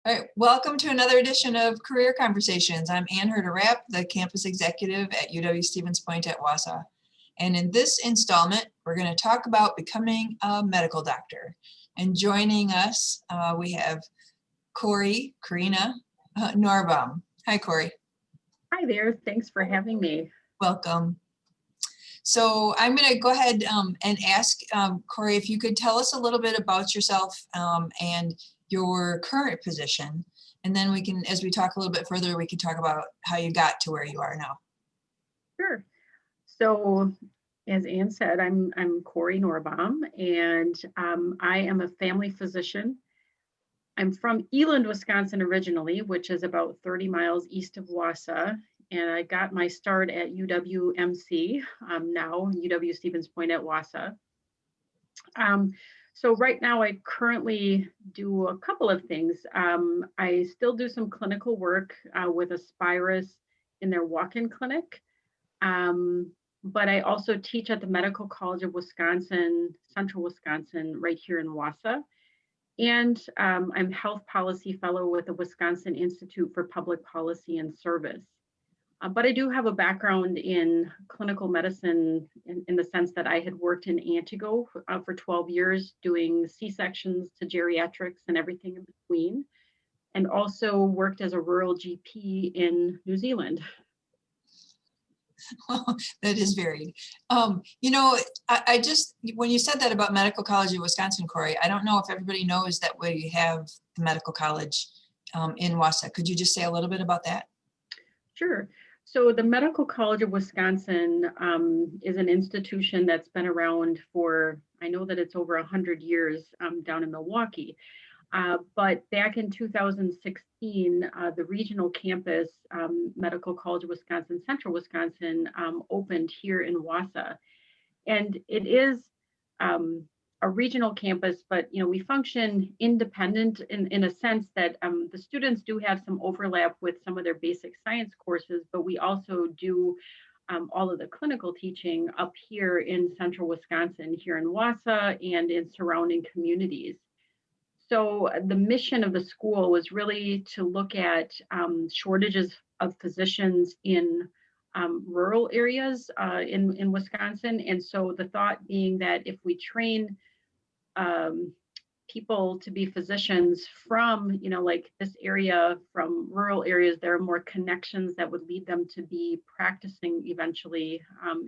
All right, welcome to another edition of Career Conversations. I'm Herda-Rapp, the campus executive at UW-Stevens Point at Wausau. And in this installment, we're going to talk about becoming a medical doctor. And joining us, we have Corina Norrbom. Hi, Corey. Hi there. Thanks for having me. Welcome. So I'm going to go ahead and ask Corey if you could tell us a little bit about yourself and your current position, and then we can, as we talk a little bit further, we can talk about how you got to where you are now. Sure. So, as Ann said, I'm Corina Norrbom, and I am a family physician. I'm from Eland, Wisconsin originally, which is about 30 miles east of Wausau, and I got my start at UW-MC, now UW-Stevens Point at Wausau. So right now I currently do a couple of things. I still do some clinical work with Aspirus in their walk-in clinic, but I also teach at the Medical College of Wisconsin, Central Wisconsin, right here in Wausau. And I'm Health Policy Fellow with the Wisconsin Institute for Public Policy and Service. But I do have a background in clinical medicine in the sense that I had worked in Antigo for 12 years doing C-sections to geriatrics and everything in between, and also worked as a rural GP in New Zealand. That is varied. You know, I just, when you said that about Medical College of Wisconsin, Corey, I don't know if everybody knows that we have the Medical College in Wausau. Could you just say a little bit about that? Sure. So the Medical College of Wisconsin is an institution that's been around for, I know that it's over 100 years down in Milwaukee. But back in 2016, the regional campus, Medical College of Wisconsin, Central Wisconsin, opened here in Wausau. And it is a regional campus, but we function independent in a sense that the students do have some overlap with some of their basic science courses, but we also do all of the clinical teaching up here in Central Wisconsin, here in Wausau and in surrounding communities. So the mission of the school was really to look at shortages of physicians in rural areas in Wisconsin. And so the thought being that if we train people to be physicians from, like this area, from rural areas, there are more connections that would lead them to be practicing eventually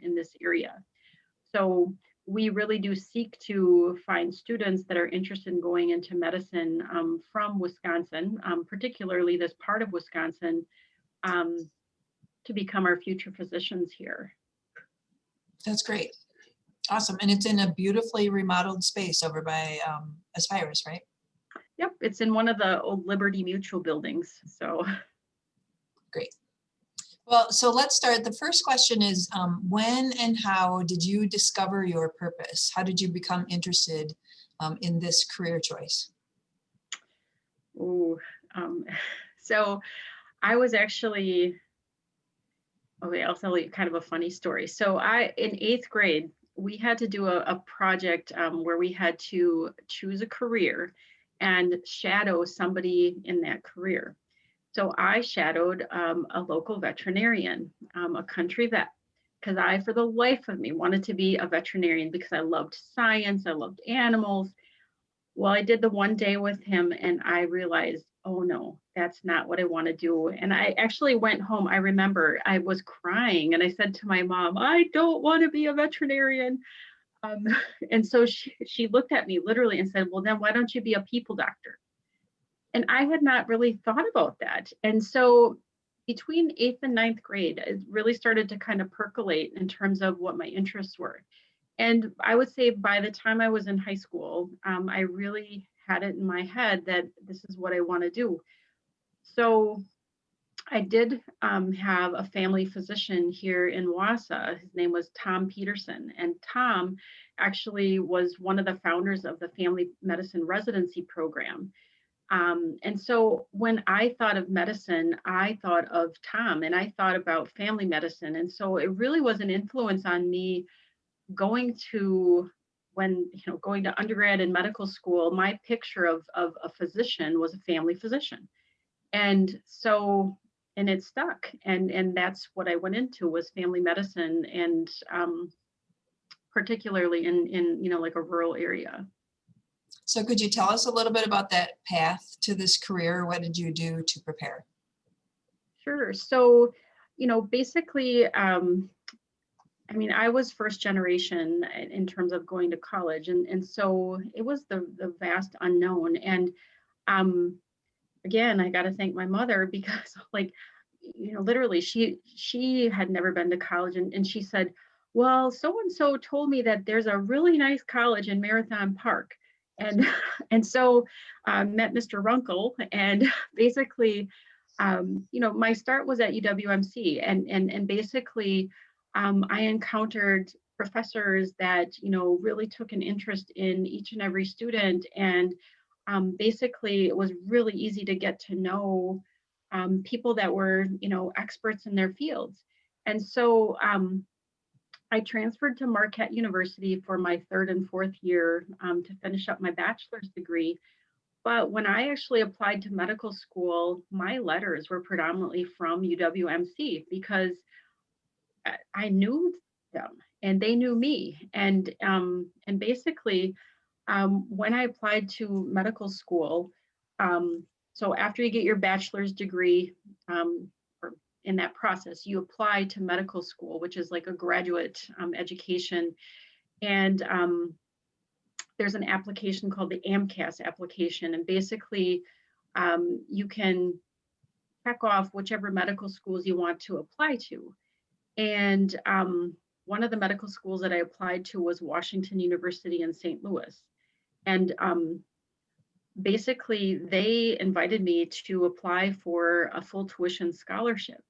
in this area. So we really do seek to find students that are interested in going into medicine from Wisconsin, particularly this part of Wisconsin, to become our future physicians here. That's great. Awesome. And it's in a beautifully remodeled space over by Aspirus, right? Yep, it's in one of the old Liberty Mutual buildings. So great. Well, so let's start. The first question is, when and how did you discover your purpose? How did you become interested in this career choice? So I was actually, okay, I'll tell you kind of a funny story. So in 8th grade, we had to do a project where we had to choose a career and shadow somebody in that career. So I shadowed a local veterinarian, a country vet, because I, for the life of me, wanted to be a veterinarian because I loved science, I loved animals. Well, I did the one day with him and I realized, oh no, that's not what I want to do. And I actually went home. I remember I was crying and I said to my mom, I don't want to be a veterinarian. And so she looked at me literally and said, well, then why don't you be a people doctor? And I had not really thought about that. And so between 8th and 9th grade, it really started to kind of percolate in terms of what my interests were. And I would say by the time I was in high school, I really had it in my head that this is what I want to do. So I did have a family physician here in Wausau. His name was Tom Peterson. And Tom actually was one of the founders of the family medicine residency program. And so when I thought of medicine, I thought of Tom and I thought about family medicine. And so it really was an influence on me going to when, going to undergrad and medical school, my picture of a physician was a family physician. And so, and it stuck. And that's what I went into, was family medicine, and particularly in like a rural area. So could you tell us a little bit about that path to this career? What did you do to prepare? Sure. So, basically, I mean, I was first generation in terms of going to college, and so it was the vast unknown. And again, I got to thank my mother, because like, literally she had never been to college, and she said, well, so and so told me that there's a really nice college in Marathon Park. And and so met Mr. Runkle, and basically my start was at UWMC, and basically I encountered professors that really took an interest in each and every student, and basically it was really easy to get to know people that were experts in their fields. And so I transferred to Marquette University for my third and fourth year to finish up my bachelor's degree. But when I actually applied to medical school, my letters were predominantly from UWMC, because I knew them and they knew me. And basically, when I applied to medical school, so after you get your bachelor's degree, or in that process, you apply to medical school, which is like a graduate education. And there's an application called the AMCAS application. And basically, you can check off whichever medical schools you want to apply to. And one of the medical schools that I applied to was Washington University in St. Louis. And basically, they invited me to apply for a full tuition scholarship.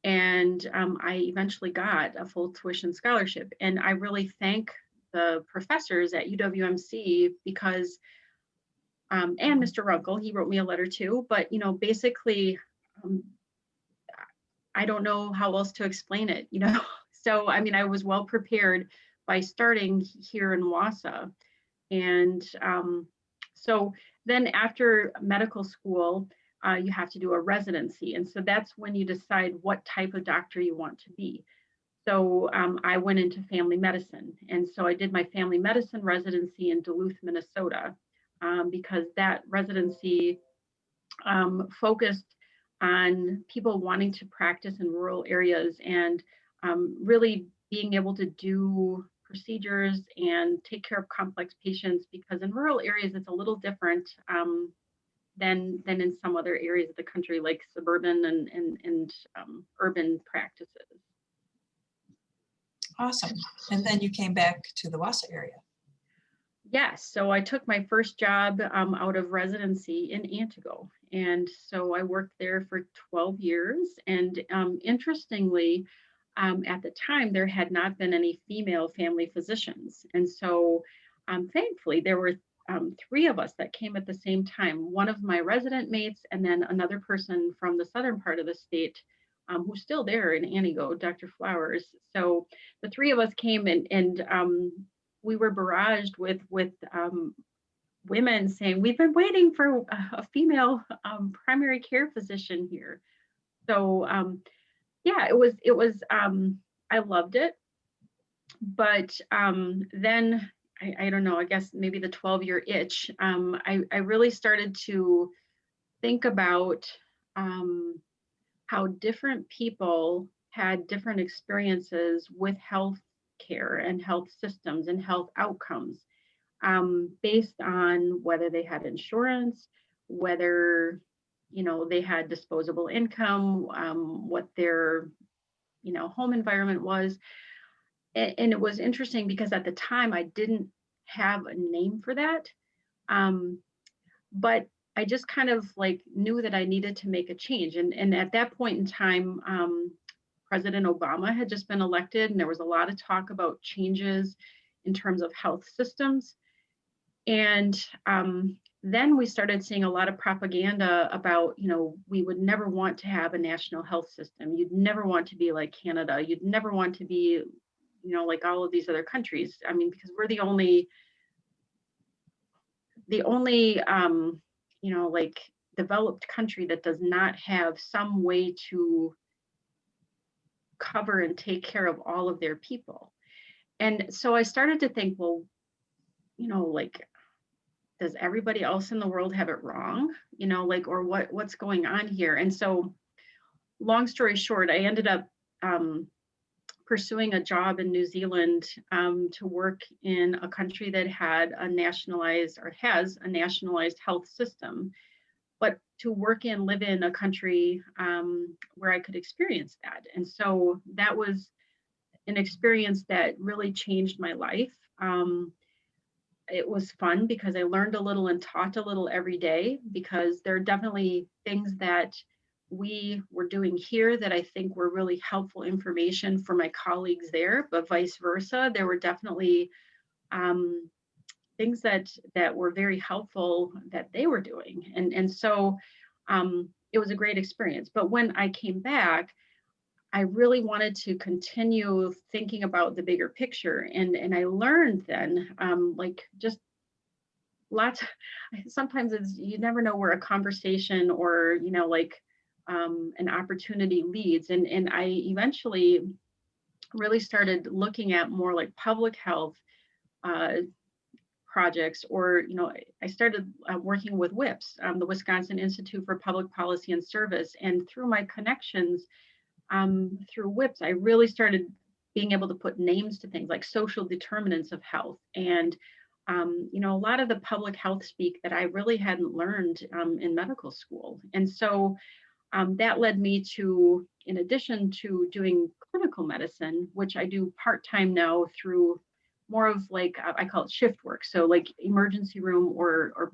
And I eventually got a full tuition scholarship. And I really thank the professors at UWMC, because, and Mr. Runkle, he wrote me a letter too, but, basically, I don't know how else to explain it, So, I mean, I was well prepared by starting here in Wausau. And so then after medical school, you have to do a residency. And so that's when you decide what type of doctor you want to be. So I went into family medicine. And so I did my family medicine residency in Duluth, Minnesota, because that residency focused on people wanting to practice in rural areas, and really being able to do procedures and take care of complex patients, because in rural areas it's a little different than in some other areas of the country, like suburban and urban practices. Awesome. And then you came back to the Wausau area. Yes, so I took my first job out of residency in Antigo. And so I worked there for 12 years. And interestingly, at the time, there had not been any female family physicians. And so thankfully, there were 3 of us that came at the same time, one of my resident mates, and then another person from the southern part of the state who's still there in Antigo, Dr. Flowers. So the 3 of us came, and we were barraged with women saying, we've been waiting for a female primary care physician here. So yeah, it was I loved it. But then I don't know, I guess maybe the 12-year itch, I really started to think about how different people had different experiences with health care and health systems and health outcomes, based on whether they had insurance, whether they had disposable income, what their home environment was. And it was interesting because at the time I didn't have a name for that, but I just kind of like knew that I needed to make a change. And at that point in time, President Obama had just been elected, and there was a lot of talk about changes in terms of health systems. And then we started seeing a lot of propaganda about, we would never want to have a national health system. You'd never want to be like Canada. You'd never want to be like all of these other countries. I mean, because we're the only like developed country that does not have some way to cover and take care of all of their people. And so I started to think, well, like, does everybody else in the world have it wrong? Like, or what's going on here? And so long story short, I ended up pursuing a job in New Zealand to work in a country that had a nationalized or has a nationalized health system, but to work and live in a country where I could experience that. And so that was an experience that really changed my life. It was fun because I learned a little and taught a little every day, because there are definitely things that we were doing here that I think were really helpful information for my colleagues there, but vice versa. There were definitely things that were very helpful that they were doing. And so it was a great experience. But when I came back, I really wanted to continue thinking about the bigger picture. And I learned then, like, just lots, sometimes you never know where a conversation or, like an opportunity leads. And I eventually really started looking at more like public health uh, projects, or, I started working with WIPS, the Wisconsin Institute for Public Policy and Service. And through my connections, through WIPS, I really started being able to put names to things like social determinants of health. And, a lot of the public health speak that I really hadn't learned in medical school. And so that led me to, in addition to doing clinical medicine, which I do part-time now through more of like, I call it shift work. So like emergency room or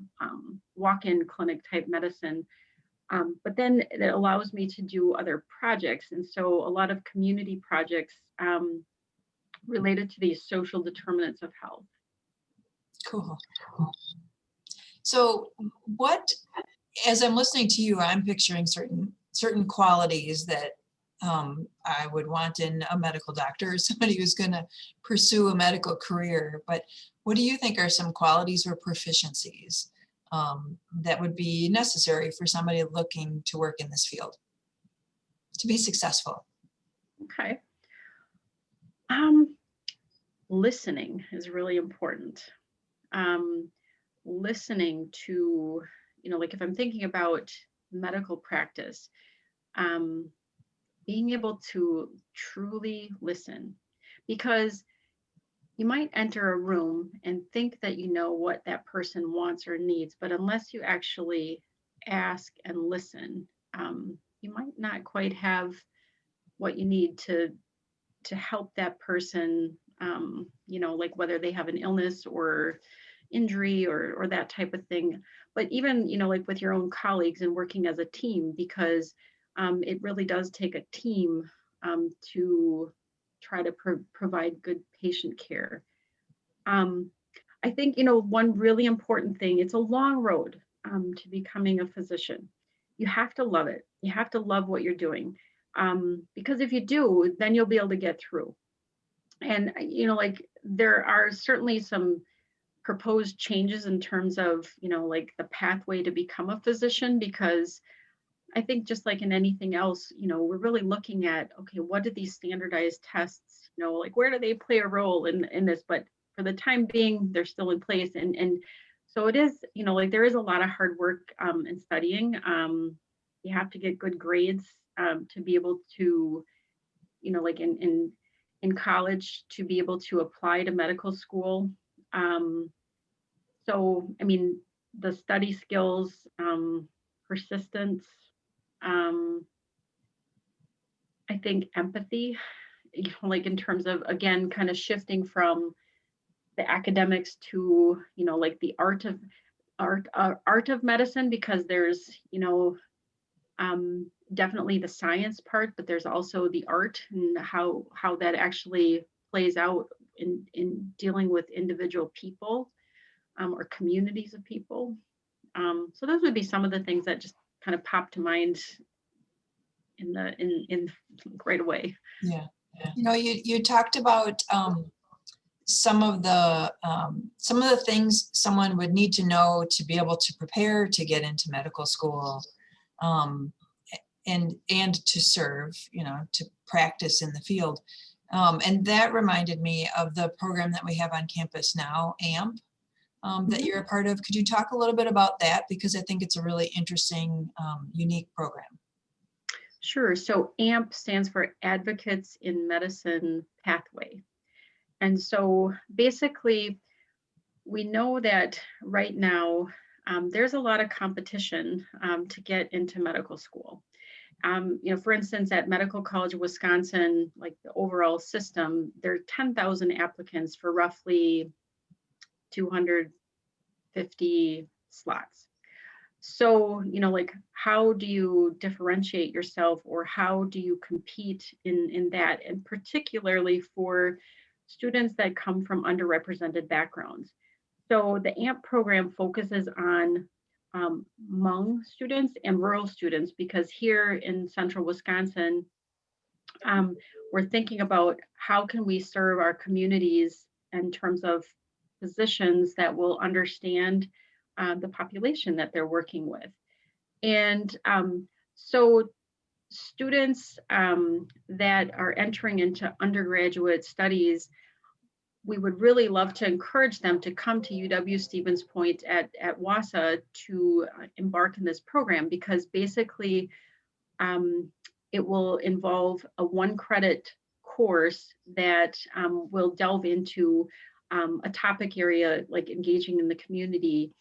walk-in clinic type medicine. But then it allows me to do other projects. And so a lot of community projects related to these social determinants of health. Cool. So what, as I'm listening to you, I'm picturing certain qualities that I would want in a medical doctor or somebody who's going to pursue a medical career. But what do you think are some qualities or proficiencies that would be necessary for somebody looking to work in this field to be successful? Okay. Listening is really important. Listening to, like if I'm thinking about medical practice, being able to truly listen, because you might enter a room and think that you know what that person wants or needs, but unless you actually ask and listen, you might not quite have what you need to help that person, like whether they have an illness or injury or that type of thing. But even, like with your own colleagues and working as a team, because it really does take a team to try to provide good patient care. I think, one really important thing, it's a long road to becoming a physician. You have to love it. You have to love what you're doing. Because if you do, then you'll be able to get through. And, like there are certainly some proposed changes in terms of, like the pathway to become a physician, because I think just like in anything else, we're really looking at, okay, what do these standardized tests, like where do they play a role in this? But for the time being, they're still in place. And so it is, like there is a lot of hard work in studying. You have to get good grades to be able to, like in college, to be able to apply to medical school. So, I mean, the study skills, persistence, I think empathy, like in terms of, again, kind of shifting from the academics to, like the art of medicine, because there's, definitely the science part, but there's also the art and how that actually plays out in dealing with individual people or communities of people. So those would be some of the things that just kind of pop to mind in right away. Yeah. You know, you talked about some of the things someone would need to know to be able to prepare to get into medical school, um, and to serve, you know, to practice in the field. And that reminded me of the program that we have on campus now, AMP, that you're a part of. Could you talk a little bit about that? Because I think it's a really interesting, unique program. Sure. So AMP stands for Advocates in Medicine Pathway. And so basically, we know that right now there's a lot of competition to get into medical school. You know, for instance, at Medical College of Wisconsin, like the overall system, there are 10,000 applicants for roughly 250 slots. So, you know, like, how do you differentiate yourself, or how do you compete in that? And particularly for students that come from underrepresented backgrounds. So the AMP program focuses on Hmong students and rural students, because here in central Wisconsin, we're thinking about how can we serve our communities in terms of physicians that will understand the population that they're working with. And so students that are entering into undergraduate studies, we would really love to encourage them to come to UW-Stevens Point at WASA to embark in this program, because basically it will involve a 1-credit course that will delve into a topic area like engaging in the community.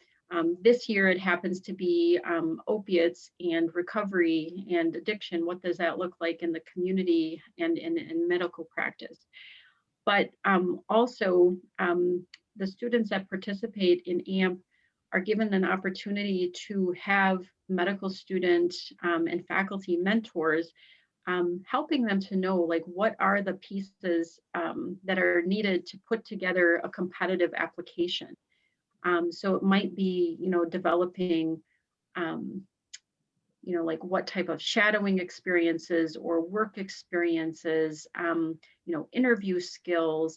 This year it happens to be opiates and recovery and addiction. What does that look like in the community and in medical practice? But also the students that participate in AMP are given an opportunity to have medical student and faculty mentors, helping them to know, like, what are the pieces that are needed to put together a competitive application. So it might be, you know, developing, you know, like what type of shadowing experiences or work experiences, you know, interview skills,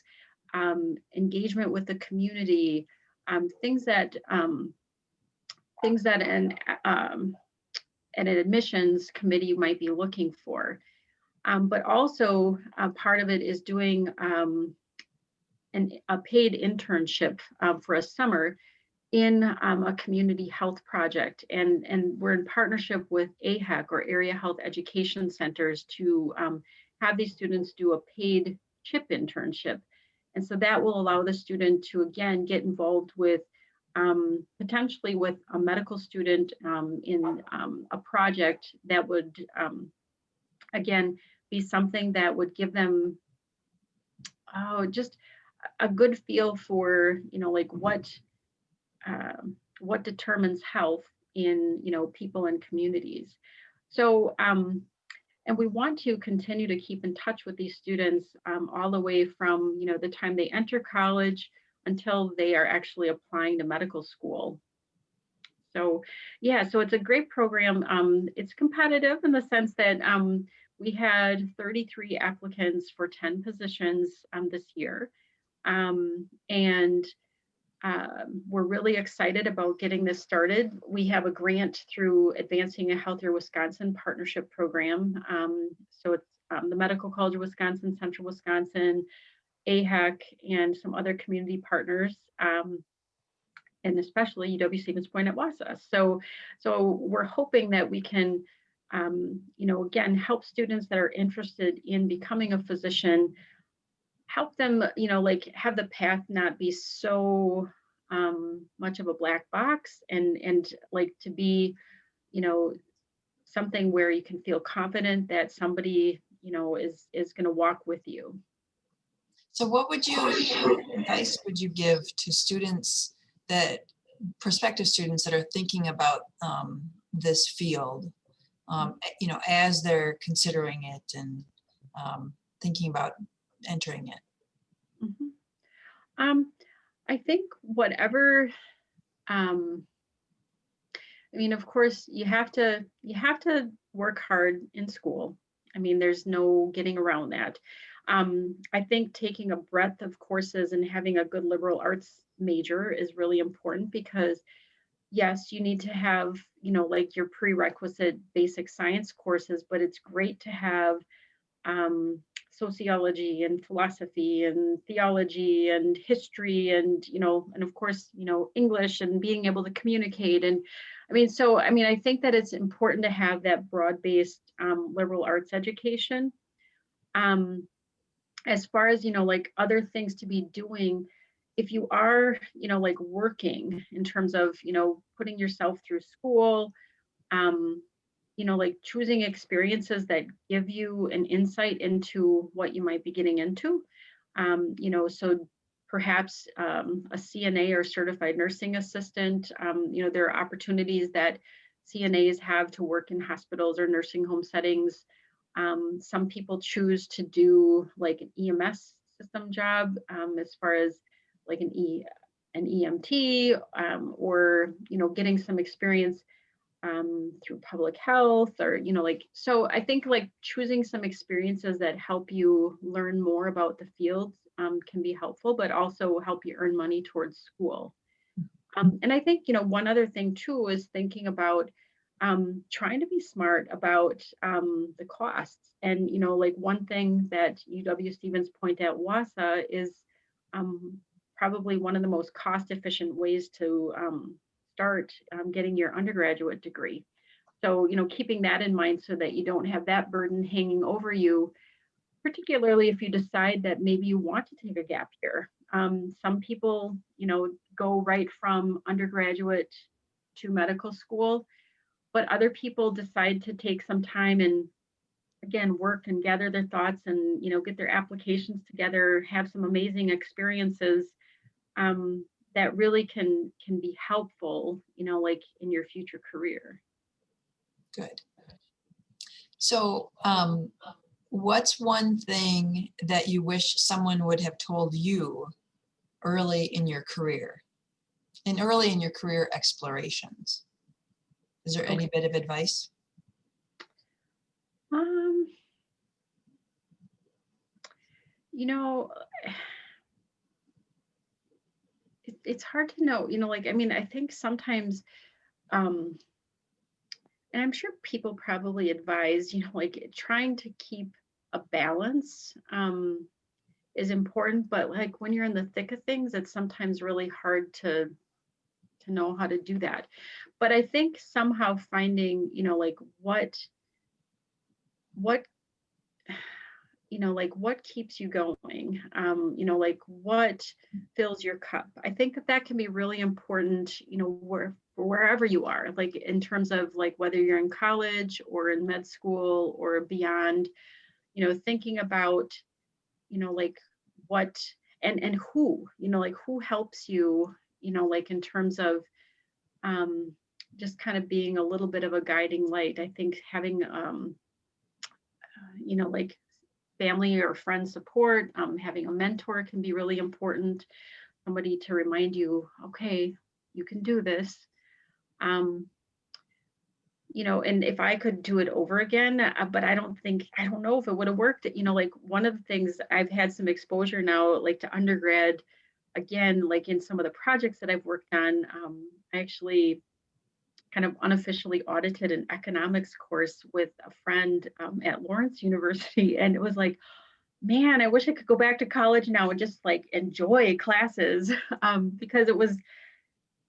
engagement with the community, things that an admissions committee might be looking for. But also part of it is doing a paid internship for a summer in a community health project. And we're in partnership with AHEC, or Area Health Education Centers, to have these students do a paid CHIP internship. And so that will allow the student to, again, get involved with potentially with a medical student in a project that would, again, be something that would give them just a good feel for, you know, like what determines health in, you know, people and communities. So, and we want to continue to keep in touch with these students all the way from, you know, the time they enter college until they are actually applying to medical school. So, yeah, so it's a great program. It's competitive in the sense that we had 33 applicants for 10 positions this year. And we're really excited about getting this started. We have a grant through Advancing a Healthier Wisconsin Partnership Program. So it's the Medical College of Wisconsin, Central Wisconsin, AHEC, and some other community partners, and especially UW-Stevens Point at WASA. So we're hoping that we can, you know, again, help students that are interested in becoming a physician, help them, you know, like, have the path not be so much of a black box, and like to be, you know, something where you can feel confident that somebody, you know, is going to walk with you. So what advice would you give to students, prospective students that are thinking about this field, you know, as they're considering it and thinking about entering it? Mm-hmm. I think whatever, I mean, of course, you have to work hard in school. I mean, there's no getting around that. I think taking a breadth of courses and having a good liberal arts major is really important because yes, you need to have, like your prerequisite basic science courses, but it's great to have um, sociology and philosophy and theology and history and, and of course, English and being able to communicate. And I think that it's important to have that broad-based liberal arts education. Um, as far as, like other things to be doing, if you are, like working in terms of, putting yourself through school, um, like choosing experiences that give you an insight into what you might be getting into. So perhaps a CNA or certified nursing assistant, there are opportunities that CNAs have to work in hospitals or nursing home settings. Some people choose to do like an EMS system job as far as like an EMT or, getting some experience through public health or, so I think like choosing some experiences that help you learn more about the fields can be helpful, but also help you earn money towards school. And I think, one other thing too is thinking about trying to be smart about the costs. And, like one thing that UW-Stevens Point at WASA is um, probably one of the most cost efficient ways to start getting your undergraduate degree. So, keeping that in mind so that you don't have that burden hanging over you, particularly if you decide that maybe you want to take a gap year. Some people, go right from undergraduate to medical school, but other people decide to take some time and again work and gather their thoughts and get their applications together, have some amazing experiences that really can be helpful, like in your future career. Good. So what's one thing that you wish someone would have told you early in your career explorations? Is there any bit of advice? Um, you know, it's hard to know, I think sometimes, and I'm sure people probably advise, like trying to keep a balance is important, but like when you're in the thick of things, it's sometimes really hard to know how to do that. But I think somehow finding, like what like what keeps you going, like what fills your cup. I think that can be really important, wherever you are, like in terms of like whether you're in college or in med school or beyond, thinking about, like what and who, like who helps you, like in terms of um, just kind of being a little bit of a guiding light. I think having like family or friend support, having a mentor can be really important. Somebody to remind you, okay, you can do this. Um, and if I could do it over again, but I don't know if it would have worked. Like one of the things I've had some exposure now, like to undergrad, again, like in some of the projects that I've worked on, I actually kind of unofficially audited an economics course with a friend at Lawrence University. And it was like, man, I wish I could go back to college now and just like enjoy classes because it was,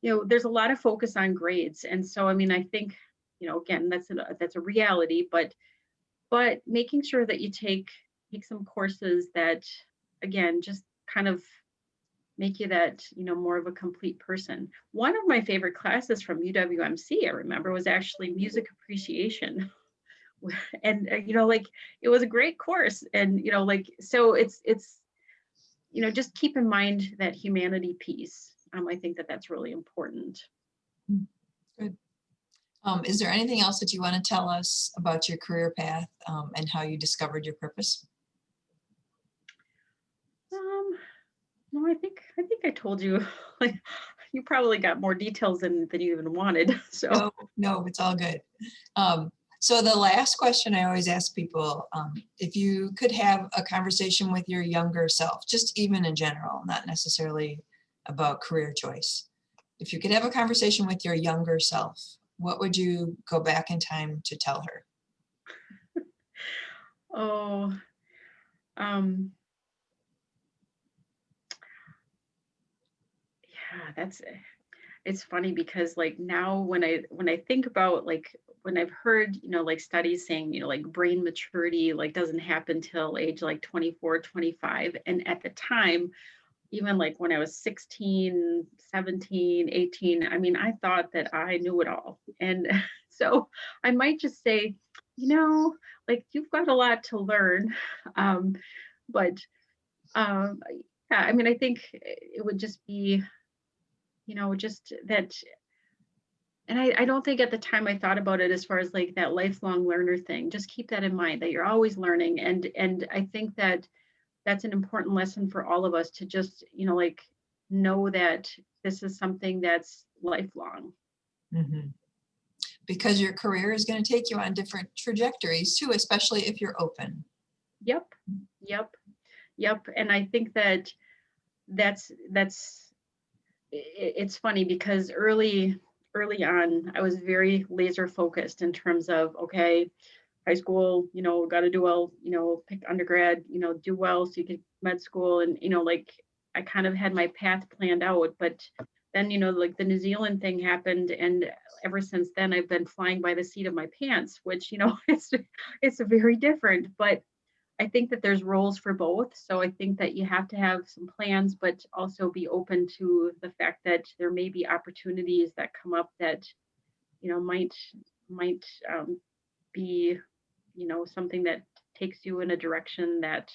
there's a lot of focus on grades. And so, I think, again, that's a reality, but making sure that you take some courses that, again, just kind of make you that, more of a complete person. One of my favorite classes from UWMC, I remember, was actually music appreciation. And, like it was a great course. And, like, so it's, just keep in mind that humanity piece. I think that that's really important. Good. Is there anything else that you want to tell us about your career path and how you discovered your purpose? No, I think I told you. Like, you probably got more details than you even wanted. So No, it's all good. So the last question I always ask people, if you could have a conversation with your younger self, just even in general, not necessarily about career choice. If you could have a conversation with your younger self, what would you go back in time to tell her? Oh, um, yeah, it's funny because like now when I think about like when I've heard, like studies saying, like brain maturity like doesn't happen till age like 24, 25. And at the time, even like when I was 16, 17, 18, I mean, I thought that I knew it all. And so I might just say, like you've got a lot to learn. Um, but um, yeah, I mean, I think it would just be, just that. And I don't think at the time I thought about it as far as like that lifelong learner thing. Just keep that in mind that you're always learning. And I think that that's an important lesson for all of us to just, like know that this is something that's lifelong. Mhm. Because your career is going to take you on different trajectories too, especially if you're open. Yep. Yep. Yep. And I think that that's it's funny because early on I was very laser focused in terms of, okay, high school, got to do well, pick undergrad, do well so you get med school. And, like I kind of had my path planned out. But then, like the New Zealand thing happened. And ever since then, I've been flying by the seat of my pants, which, it's very different. But I think that there's roles for both. So I think that you have to have some plans, but also be open to the fact that there may be opportunities that come up that, might be something that takes you in a direction that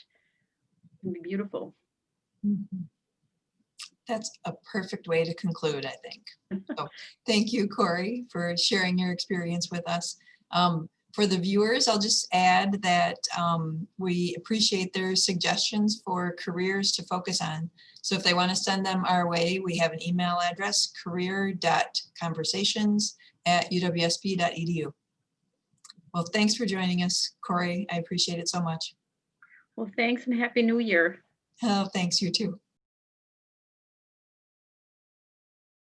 can be beautiful. Mhm. That's a perfect way to conclude, I think. So thank you, Corey, for sharing your experience with us. For the viewers, I'll just add that we appreciate their suggestions for careers to focus on. So if they want to send them our way, we have an email address, career.conversations@uwsp.edu. Well, thanks for joining us, Corey. I appreciate it so much. Well, thanks and Happy New Year. Oh, thanks, you too.